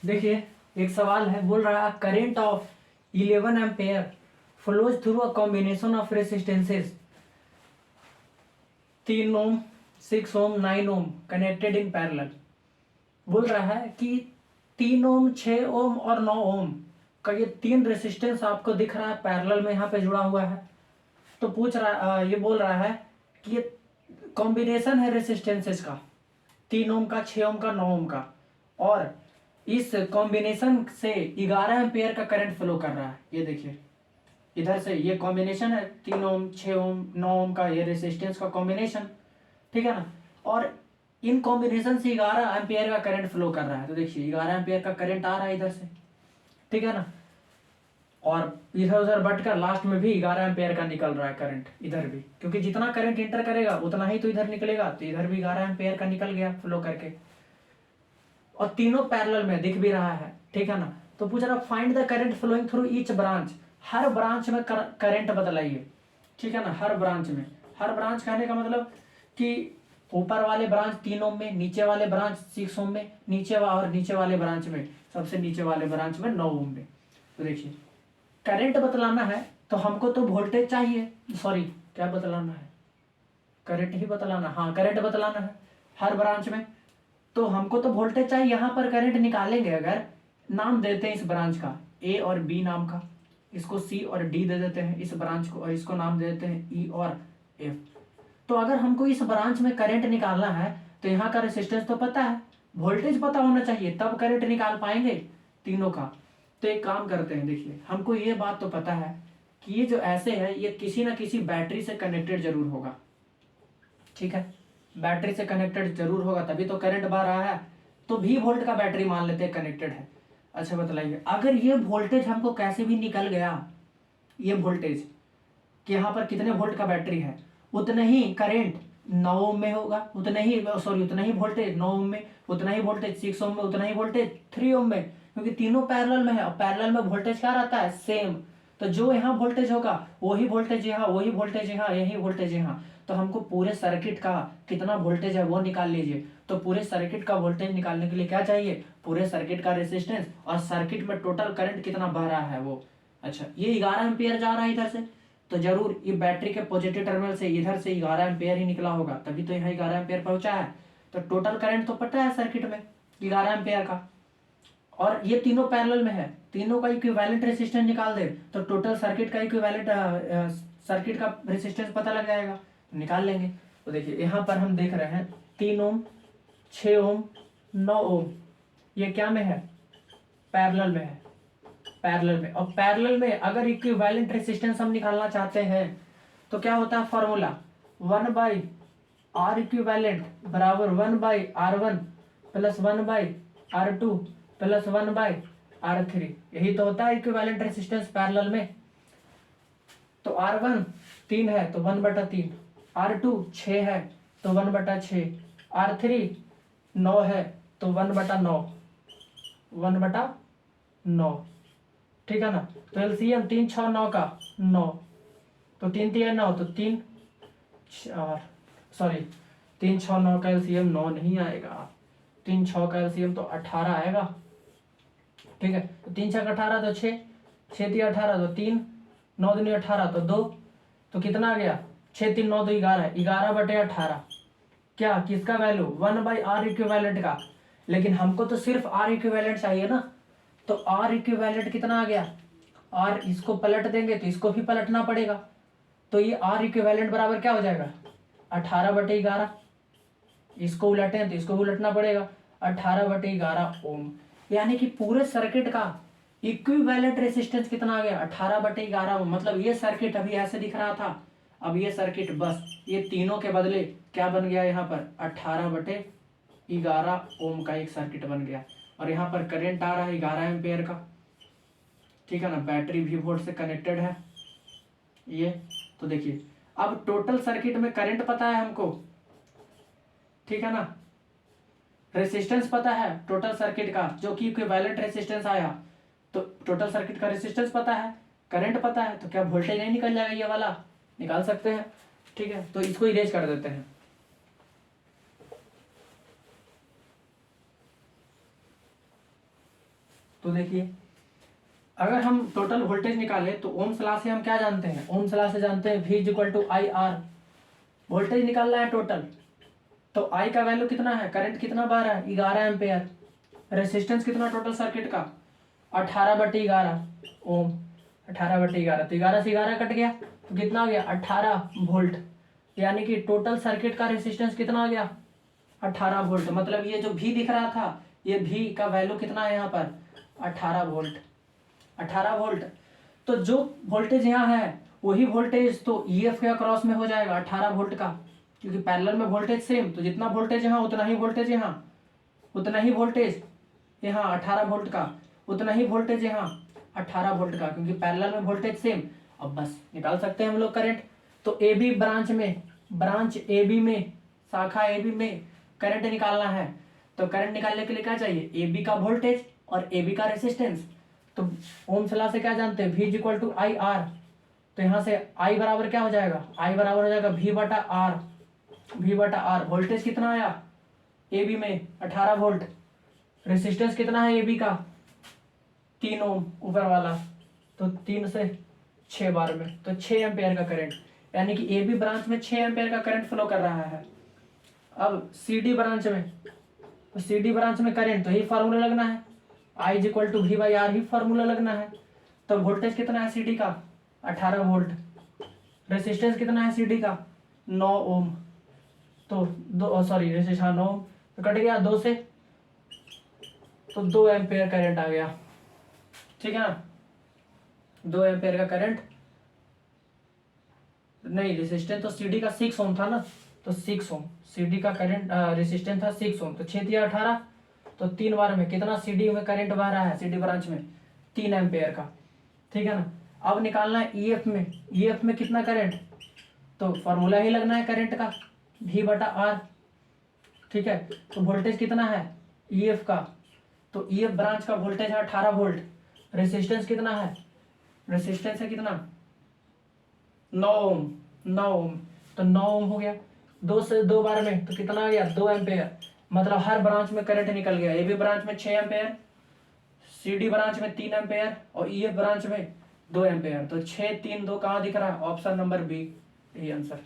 देखिए, एक सवाल है, बोल रहा है current of 11 ampere flows through a combination of resistances 3 ohm, 6 ohm, 9 ohm connected in parallel. बोल रहा है कि 3 ओम, 6 ओम और 9 ओम का ये तीन रेसिस्टेंस आपको दिख रहा है पैरेलल में, यहाँ पे जुड़ा हुआ है। तो पूछ रहा ये बोल रहा है कि ये कॉम्बिनेशन है रेसिस्टेंसेस का, 3 ओम का, 6 ओम का, 9 ओम का, और इस कॉम्बिनेशन से 11 एम्पेयर का करंट फ्लो कर रहा है। ये देखिए, इधर से ये कॉम्बिनेशन है, 3 ओम, 6 ओम, 9 ओम का ये रेसिस्टेंस का कॉम्बिनेशन, ठीक है ना। और इन कॉम्बिनेशन से 11 एम्पेयर का करंट फ्लो कर रहा है। तो देखिए 11 एम्पेयर का करंट आ रहा है इधर से, ठीक है ना, और इधर उधर बटकर लास्ट में भी 11 एम्पेयर का निकल रहा है करंट इधर भी, क्योंकि जितना करंट इंटर करेगा उतना ही तो इधर निकलेगा। तो इधर भी 11 एम्पेयर का निकल गया फ्लो करके, और तीनों पैरेलल में दिख भी रहा है, ठीक है ना। तो पूछ रहा find the current flowing through each branch, हर ब्रांच में करंट बतलाइए, ठीक है ना। हर ब्रांच में, हर ब्रांच कहने का मतलब कि ऊपर वाले ब्रांच 3 ओम में, नीचे वाले ब्रांच 6 ओम में, नीचे वाले ब्रांच में, सबसे नीचे वाले ब्रांच में 9 ओम में। तो देखिए करंट बतलाना है तो हमको तो वोल्टेज चाहिए, सॉरी क्या बतलाना है, करंट ही बतलाना, हाँ करंट बतलाना है हर ब्रांच में। तो हमको तो वोल्टेज चाहिए, यहाँ पर करंट निकालेंगे अगर, नाम देते हैं इस ब्रांच का ए और बी नाम का, इसको सी और डी दे देते हैं इस ब्रांच को, और इसको नाम दे देते हैं ई और एफ। तो अगर हमको इस ब्रांच में करंट निकालना है तो यहाँ का रेसिस्टेंस तो पता है, वोल्टेज पता होना चाहिए, तब करंट निकाल पाएंगे तीनों का। तो एक काम करते हैं, देखिए हमको ये बात तो पता है कि ये जो ऐसे है ये किसी ना किसी बैटरी से कनेक्टेड जरूर होगा, ठीक है, बैटरी से कनेक्टेड जरूर होगा, तभी तो करंट बह रहा है। तो 20 वोल्ट का बैटरी मान लेते हैं कनेक्टेड है। अच्छा बतलाइए, अगर ये वोल्टेज हमको कैसे भी निकल गया, ये वोल्टेज कि यहाँ पर कितने वोल्ट का बैटरी है, उतने ही करंट 9 ओम में होगा, उतने ही सॉरी उतना ही वोल्टेज 9 ओम में, उतना ही वोल्टेज 6 ओम में, उतना ही वोल्टेज 3 ओम में, क्योंकि तीनों पैरेलल में है और पैरेलल में वोल्टेज क्या रहता है, सेम। तो जो यहाँ वोल्टेज होगा वही वोल्टेज यहाँ, वही वोल्टेज यहाँ, यही वोल्टेज यहाँ। तो हमको पूरे सर्किट का कितना वोल्टेज है वो निकाल लीजिए। तो पूरे सर्किट का वोल्टेज निकालने के लिए क्या चाहिए, पूरे सर्किट का रेसिस्टेंस और सर्किट में टोटल करंट कितना बह रहा है वो। अच्छा ये 11 एम्पियर जा रहा है इधर से, तो जरूर ये बैटरी के पॉजिटिव टर्मिनल से इधर से 11 एम्पियर ही निकला होगा, तभी तो यहाँ 11 एम्पियर पहुंचा है। तो टोटल करंट तो पता है सर्किट में 11 एम्पियर का, और ये तीनों पैरेलल में है, तीनों का इक्विवेलेंट रेसिस्टेंस निकाल दे तो टोटल सर्किट का इक्विवेलेंट सर्किट का रेसिस्टेंस पता लग जाएगा, तो निकाल लेंगे। तो देखिए यहाँ पर हम देख रहे हैं 3 ओम, 6 ओम, 9 ओम, ये क्या में है, पैरेलल में है, पैरेलल में। और पैरेलल में अगर इक्विवेलेंट रेसिस्टेंस हम निकालना चाहते हैं तो क्या होता है फॉर्मूला, 1/R इक्विवेलेंट बराबर 1/R1 plus 1/R2 plus 1/R3, यही तो होता है इक्विवेलेंट रेसिस्टेंस पैरेलल में। तो R1 3 है तो 1/3, R2 6 है तो 1/6, R3 9 है तो 1/9, 1/9, ठीक है ना। तो एलसीएम 3 6 9 का 9, तो 3 3 9, तो 3 4 सॉरी 3 6 9 का एलसीएम 9 नहीं आएगा, 3 6 का एलसीएम तो 18 आएगा, ठीक है। तो 3 6 18 तो 6, 6 3 18 तो 3, 9 दूनी 18 तो 2, तो कितना आ गया 6 3 9 तो 11, 11/18, क्या किसका वैल्यू 1/R इक्विवेलेंट का। लेकिन हमको तो सिर्फ R इक्विवेलेंट चाहिए ना, तो R इक्विवेलेंट कितना आ गया, R इसको पलट देंगे तो इसको भी पलटना पड़ेगा, तो ये R इक्विवेलेंट बराबर क्या हो जाएगा 18/11, इसको उलटें तो इसको भी उलटना पड़ेगा, 18/11 ओम। यानी कि पूरे सर्किट का इक्विवेलेंट रेसिस्टेंस कितना आ गया 18/11 ओम। मतलब ये सर्किट अभी ऐसे दिख रहा था, अब ये सर्किट बस ये तीनों के बदले क्या बन गया, यहाँ पर 18/11 ओम का एक सर्किट बन गया। और यहाँ पर करंट आ रहा है 11 एम्पेयर का, ठीक है ना, बैटरी भी वोल्ट से कनेक्टेड है ये। तो देखिए अब टोटल सर्किट में करंट पता है हमको, ठीक है ना, रेसिस्टेंस पता है टोटल सर्किट का जो कि इक्विवेलेंट रेसिस्टेंस आया, तो टोटल सर्किट का रेसिस्टेंस पता है, करंट पता है, तो क्या वोल्टेज नहीं निकल जाएगा, ये वाला निकाल सकते हैं, ठीक है। तो इसको इरेज कर देते हैं। तो देखिए, अगर हम टोटल वोल्टेज निकाले तो ओम्स लॉ से हम क्या जानते हैं, ओम्स लॉ से जानते हैं V is equal to I R. Voltage निकालना है टोटल, तो I का वैल्यू कितना है, करंट कितना बह रहा है 11 एम्पेयर, रेसिस्टेंस कितना टोटल सर्किट का 18/11 ओम, 18/11, तो 11 से 11 कट गया तो कितना आ गया 18 वोल्ट, यानी कि टोटल सर्किट का रेसिस्टेंस कितना आ गया 18 वोल्ट। मतलब ये जो V दिख रहा था, ये V का वैल्यू कितना है यहाँ पर 18 वोल्ट, 18 वोल्ट। तो जो वोल्टेज यहाँ है वही वोल्टेज तो EF के अक्रॉस में हो जाएगा 18 वोल्ट का, क्योंकि पैरेलल में वोल्टेज सेम, तो जितना वोल्टेज यहाँ उतना ही वोल्टेज यहाँ, उतना ही वोल्टेज यहाँ 18 वोल्ट का, उतना ही वोल्टेज यहाँ 18 वोल्ट का, क्योंकि पैरेलल में वोल्टेज सेम। अब बस निकाल सकते हैं हम लोग करंट। तो AB ब्रांच में, ब्रांच AB में, शाखा AB में करंट निकालना है, तो करंट निकालने के लिए क्या चाहिए, AB का वोल्टेज और AB का रेसिस्टेंस। तो ओम्स लॉ से क्या जानते हैं, V is equal to I R. तो यहाँ से I बराबर क्या हो जाएगा, I बराबर हो जाएगा V/R, V/R। वोल्टेज कितना आया AB में 18 वोल्ट, रेसिस्टेंस कितना है AB का 3 ओम ऊपर वाला, तो 3 से 6 बार में, तो 6 एम्पेयर का करंट, यानी कि AB ब्रांच में 6 एम्पेयर का करंट फ्लो कर रहा है। अब CD ब्रांच में, तो CD ब्रांच में करंट, तो यही फार्मूला लगना है, I is equal to V/R ही फार्मूला लगना है। तो वोल्टेज कितना है CD का 18 वोल्ट, रेसिस्टेंस कितना है CD का 9 ओम, तो 9 ओम, तो कट गया 2 से, तो 2 एम्पेयर करंट आ गया, ठीक है ना। 2 एम्पेयर का करंट, नहीं रेसिस्टेंस तो CD का 6 ओम था ना, तो 6 ओम CD का करंट रेसिस्टेंस था 6 ओम, तो 6 दिया 18, तो 3 बार में कितना CD में करंट बह रहा है, CD ब्रांच में 3 एम्पेयर का, ठीक है ना। अब निकालना है EF में, EF में कितना करंट, तो फॉर्मूला ही लगना है करंट का V/R, ठीक है। तो वोल्टेज कितना है EF का, तो EF ब्रांच का वोल्टेज है 18 वोल्ट, रेसिस्टेंस कितना है, रेसिस्टेंस है कितना 9 ओम, 9 ओम, तो 9 ओम हो गया, 2 से 2 बार में तो कितना आ गया 2 एम्पेयर। मतलब हर ब्रांच में करंट निकल गया, AB ब्रांच में 6 एम्पेयर, CD ब्रांच में 3 एम्पेयर और EF ब्रांच में 2 एम्पेयर। तो 6 3 2 कहाँ दिख रहा है, ऑप्शन नंबर बी, यही आंसर।